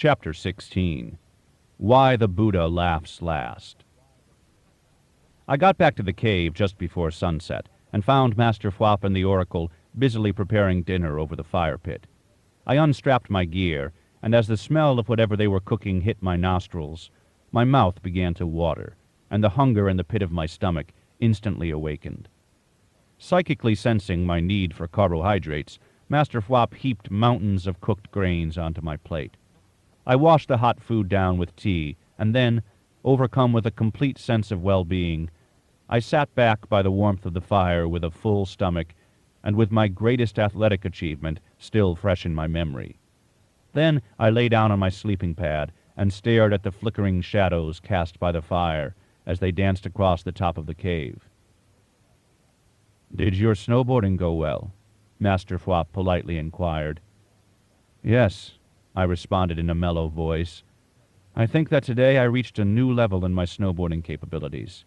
Chapter 16. Why the Buddha Laughs Last. I got back to the cave just before sunset, and found Master Fwop and the Oracle busily preparing dinner over the fire pit. I unstrapped my gear, and as the smell of whatever they were cooking hit my nostrils, my mouth began to water, and the hunger in the pit of my stomach instantly awakened. Psychically sensing my need for carbohydrates, Master Fwop heaped mountains of cooked grains onto my plate. I washed the hot food down with tea, and then, overcome with a complete sense of well-being, I sat back by the warmth of the fire with a full stomach and with my greatest athletic achievement still fresh in my memory. Then I lay down on my sleeping pad and stared at the flickering shadows cast by the fire as they danced across the top of the cave. "Did your snowboarding go well?" Master Fwop politely inquired. "Yes," I responded in a mellow voice. "I think that today I reached a new level in my snowboarding capabilities."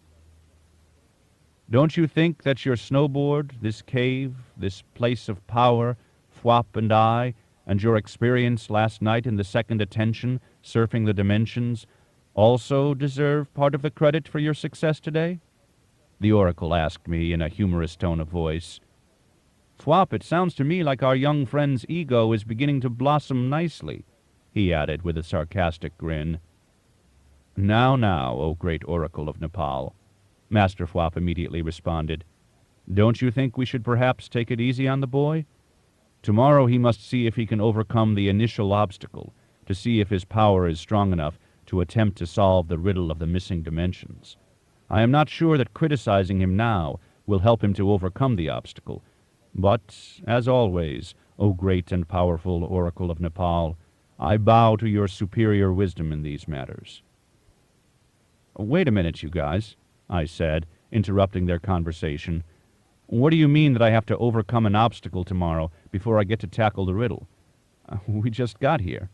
"Don't you think that your snowboard, this cave, this place of power, Fwop and I, and your experience last night in the second attention, surfing the dimensions, also deserve part of the credit for your success today?" the Oracle asked me in a humorous tone of voice. "Fwop, it sounds to me like our young friend's ego is beginning to blossom nicely," he added with a sarcastic grin. Now, O great Oracle of Nepal," Master Fwop immediately responded. "Don't you think we should perhaps take it easy on the boy? Tomorrow he must see if he can overcome the initial obstacle, to see if his power is strong enough to attempt to solve the riddle of the missing dimensions. I am not sure that criticizing him now will help him to overcome the obstacle, but, as always, O great and powerful Oracle of Nepal, I bow to your superior wisdom in these matters." "Wait a minute, you guys," I said, interrupting their conversation. "What do you mean that I have to overcome an obstacle tomorrow before I get to tackle the riddle? We just got here,"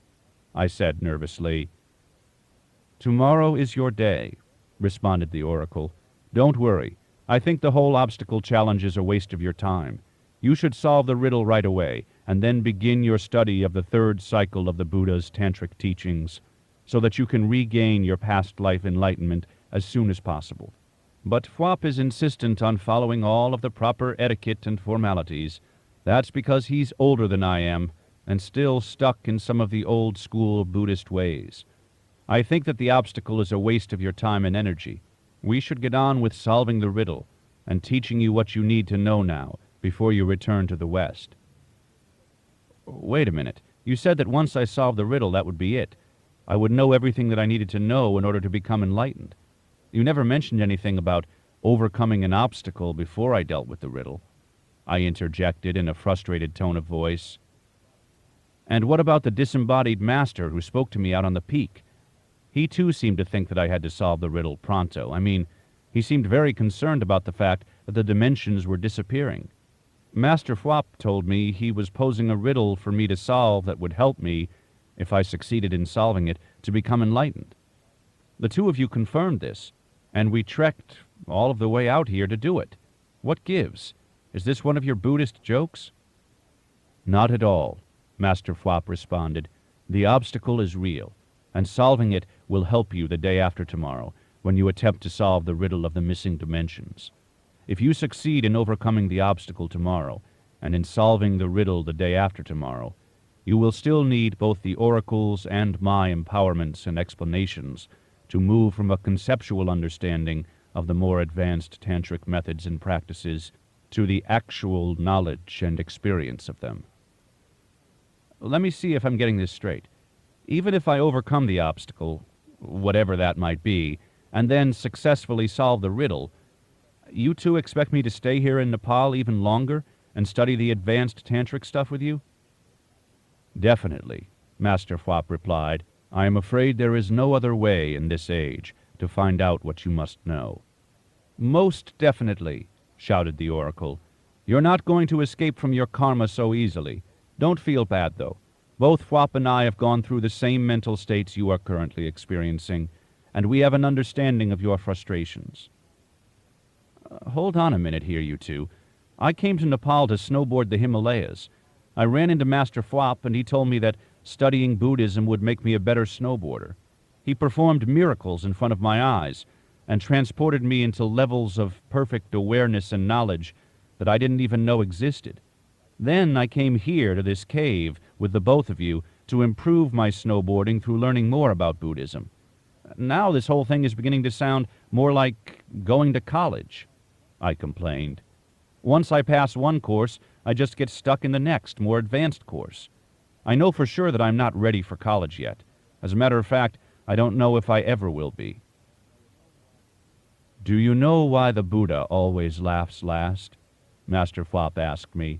I said nervously. "Tomorrow is your day," responded the Oracle. "Don't worry. I think the whole obstacle challenge is a waste of your time. You should solve the riddle right away, and then begin your study of the third cycle of the Buddha's tantric teachings, so that you can regain your past life enlightenment as soon as possible. But Fwop is insistent on following all of the proper etiquette and formalities. That's because he's older than I am, and still stuck in some of the old-school Buddhist ways. I think that the obstacle is a waste of your time and energy. We should get on with solving the riddle, and teaching you what you need to know now, before you return to the West." "Wait a minute. You said that once I solved the riddle, that would be it. I would know everything that I needed to know in order to become enlightened. You never mentioned anything about overcoming an obstacle before I dealt with the riddle," I interjected in a frustrated tone of voice. "And what about the disembodied master who spoke to me out on the peak? He too seemed to think that I had to solve the riddle pronto. I mean, he seemed very concerned about the fact that the dimensions were disappearing. Master Fwop told me he was posing a riddle for me to solve that would help me, if I succeeded in solving it, to become enlightened. The two of you confirmed this, and we trekked all of the way out here to do it. What gives? Is this one of your Buddhist jokes?" "Not at all," Master Fwop responded. "The obstacle is real, and solving it will help you the day after tomorrow, when you attempt to solve the riddle of the missing dimensions. If you succeed in overcoming the obstacle tomorrow, and in solving the riddle the day after tomorrow, you will still need both the oracles and my empowerments and explanations to move from a conceptual understanding of the more advanced tantric methods and practices to the actual knowledge and experience of them." "Let me see if I'm getting this straight. Even if I overcome the obstacle, whatever that might be, and then successfully solve the riddle, you two expect me to stay here in Nepal even longer and study the advanced tantric stuff with you?" "Definitely," Master Fwop replied. "I am afraid there is no other way in this age to find out what you must know." "Most definitely," shouted the Oracle. "You're not going to escape from your karma so easily. Don't feel bad, though. Both Fwop and I have gone through the same mental states you are currently experiencing, and we have an understanding of your frustrations." "Hold on a minute here, you two. I came to Nepal to snowboard the Himalayas. I ran into Master Fwop, and he told me that studying Buddhism would make me a better snowboarder. He performed miracles in front of my eyes and transported me into levels of perfect awareness and knowledge that I didn't even know existed. Then I came here to this cave with the both of you to improve my snowboarding through learning more about Buddhism. Now this whole thing is beginning to sound more like going to college, I complained. Once I pass one course, I just get stuck in the next, more advanced course. I know for sure that I'm not ready for college yet. As a matter of fact, I don't know if I ever will be. Do you know why the Buddha always laughs last? Master Flop asked me.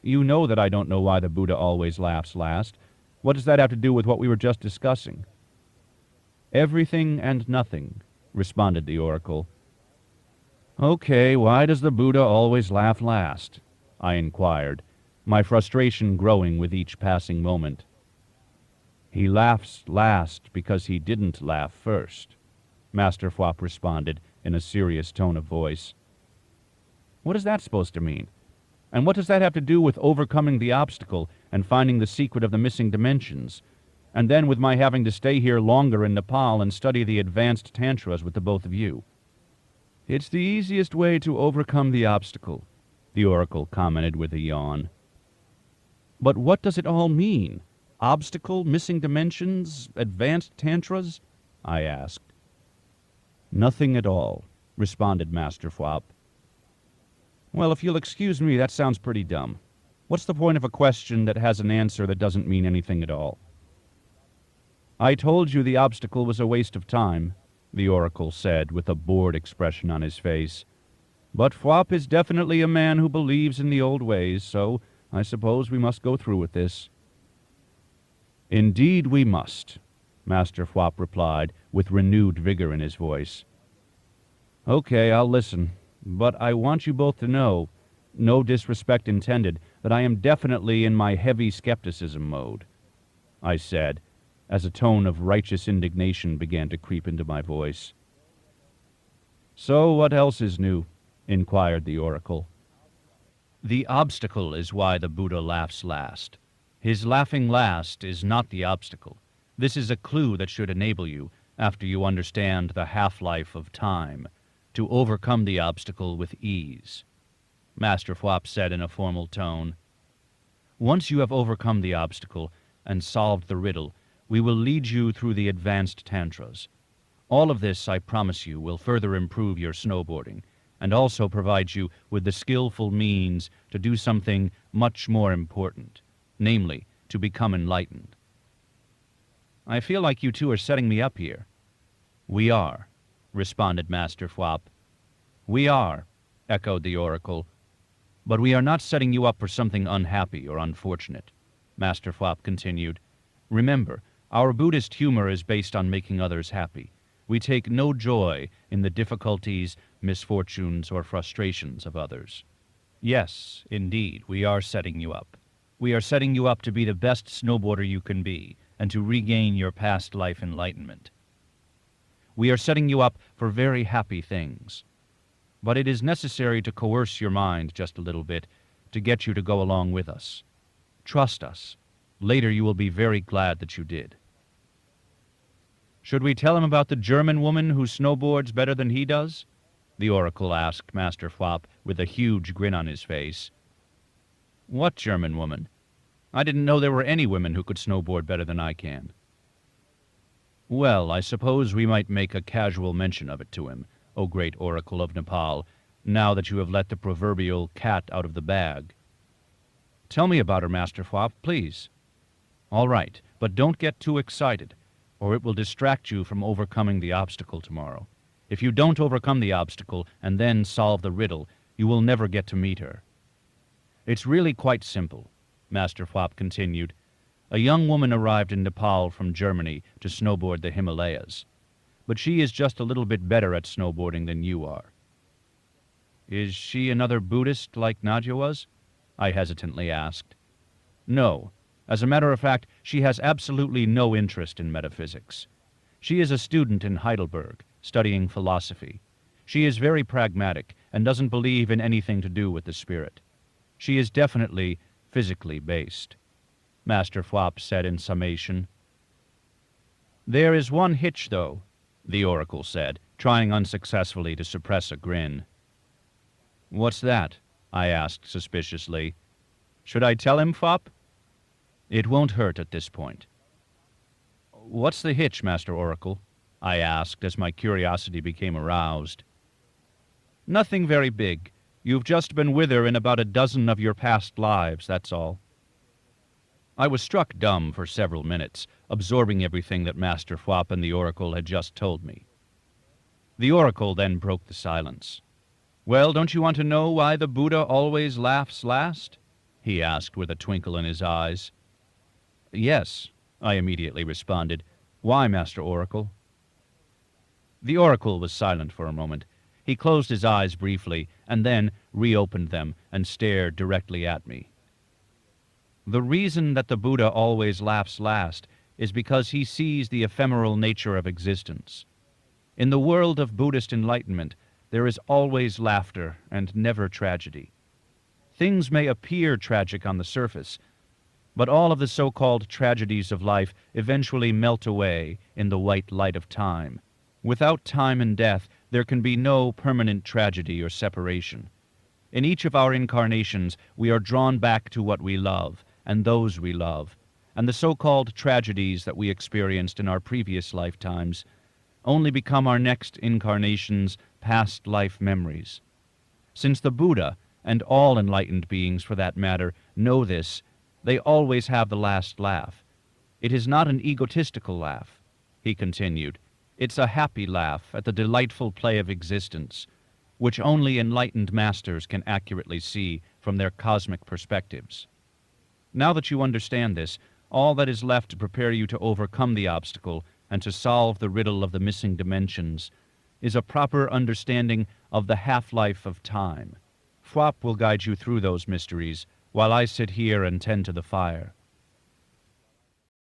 You know that I don't know why the Buddha always laughs last. What does that have to do with what we were just discussing? Everything and nothing, responded the oracle. Okay, why does the Buddha always laugh last? I inquired, my frustration growing with each passing moment. He laughs last because he didn't laugh first, Master Flop responded in a serious tone of voice. What is that supposed to mean? And what does that have to do with overcoming the obstacle and finding the secret of the missing dimensions? And then with my having to stay here longer in Nepal and study the advanced tantras with the both of you. It's the easiest way to overcome the obstacle, the oracle commented with a yawn. But what does it all mean? Obstacle, missing dimensions, advanced tantras? I asked. Nothing at all, responded Master Flop. Well, if you'll excuse me, that sounds pretty dumb. What's the point of a question that has an answer that doesn't mean anything at all? I told you the obstacle was a waste of time, the oracle said with a bored expression on his face. But Flop is definitely a man who believes in the old ways, so I suppose we must go through with this. Indeed we must, Master Flop replied with renewed vigor in his voice. Okay, I'll listen, but I want you both to know, no disrespect intended, that I am definitely in my heavy skepticism mode, I said, as a tone of righteous indignation began to creep into my voice. So what else is new? Inquired the oracle. The obstacle is why the Buddha laughs last. His laughing last is not the obstacle. This is a clue that should enable you, after you understand the half-life of time, to overcome the obstacle with ease, Master Flop said in a formal tone. Once you have overcome the obstacle and solved the riddle, we will lead you through the advanced tantras. All of this, I promise you, will further improve your snowboarding and also provide you with the skillful means to do something much more important, namely, to become enlightened. I feel like you two are setting me up here. We are, responded Master Flop. We are, echoed the oracle. But we are not setting you up for something unhappy or unfortunate, Master Flop continued. Remember, our Buddhist humor is based on making others happy. We take no joy in the difficulties, misfortunes, or frustrations of others. Yes, indeed, we are setting you up. We are setting you up to be the best snowboarder you can be and to regain your past life enlightenment. We are setting you up for very happy things. But it is necessary to coerce your mind just a little bit to get you to go along with us. Trust us. Later you will be very glad that you did. Should we tell him about the German woman who snowboards better than he does? The oracle asked Master Flop with a huge grin on his face. What German woman? I didn't know there were any women who could snowboard better than I can. Well, I suppose we might make a casual mention of it to him, O great oracle of Nepal, now that you have let the proverbial cat out of the bag. Tell me about her, Master Flop, please. All right, but don't get too excited, or it will distract you from overcoming the obstacle tomorrow. If you don't overcome the obstacle and then solve the riddle, you will never get to meet her. It's really quite simple, Master Flop continued. A young woman arrived in Nepal from Germany to snowboard the Himalayas, but she is just a little bit better at snowboarding than you are. Is she another Buddhist like Nadia was? I hesitantly asked. No. As a matter of fact, she has absolutely no interest in metaphysics. She is a student in Heidelberg, studying philosophy. She is very pragmatic and doesn't believe in anything to do with the spirit. She is definitely physically based. Master Fwop said in summation. There is one hitch, though, the oracle said, trying unsuccessfully to suppress a grin. What's that? I asked suspiciously. Should I tell him, Fwop? It won't hurt at this point. What's the hitch, Master Oracle? I asked as my curiosity became aroused. Nothing very big. You've just been with her in about a dozen of your past lives, that's all. I was struck dumb for several minutes, absorbing everything that Master Fwop and the Oracle had just told me. The Oracle then broke the silence. Well, don't you want to know why the Buddha always laughs last? He asked with a twinkle in his eyes. Yes, I immediately responded. Why, Master Oracle? The Oracle was silent for a moment. He closed his eyes briefly, and then reopened them and stared directly at me. The reason that the Buddha always laughs last is because he sees the ephemeral nature of existence. In the world of Buddhist enlightenment, there is always laughter and never tragedy. Things may appear tragic on the surface, but all of the so-called tragedies of life eventually melt away in the white light of time. Without time and death, there can be no permanent tragedy or separation. In each of our incarnations, we are drawn back to what we love, and those we love, and the so-called tragedies that we experienced in our previous lifetimes only become our next incarnation's past life memories. Since the Buddha, and all enlightened beings for that matter, know this, they always have the last laugh. It is not an egotistical laugh, he continued. It's a happy laugh at the delightful play of existence, which only enlightened masters can accurately see from their cosmic perspectives. Now that you understand this, all that is left to prepare you to overcome the obstacle and to solve the riddle of the missing dimensions is a proper understanding of the half-life of time. Fwop will guide you through those mysteries while I sit here and tend to the fire.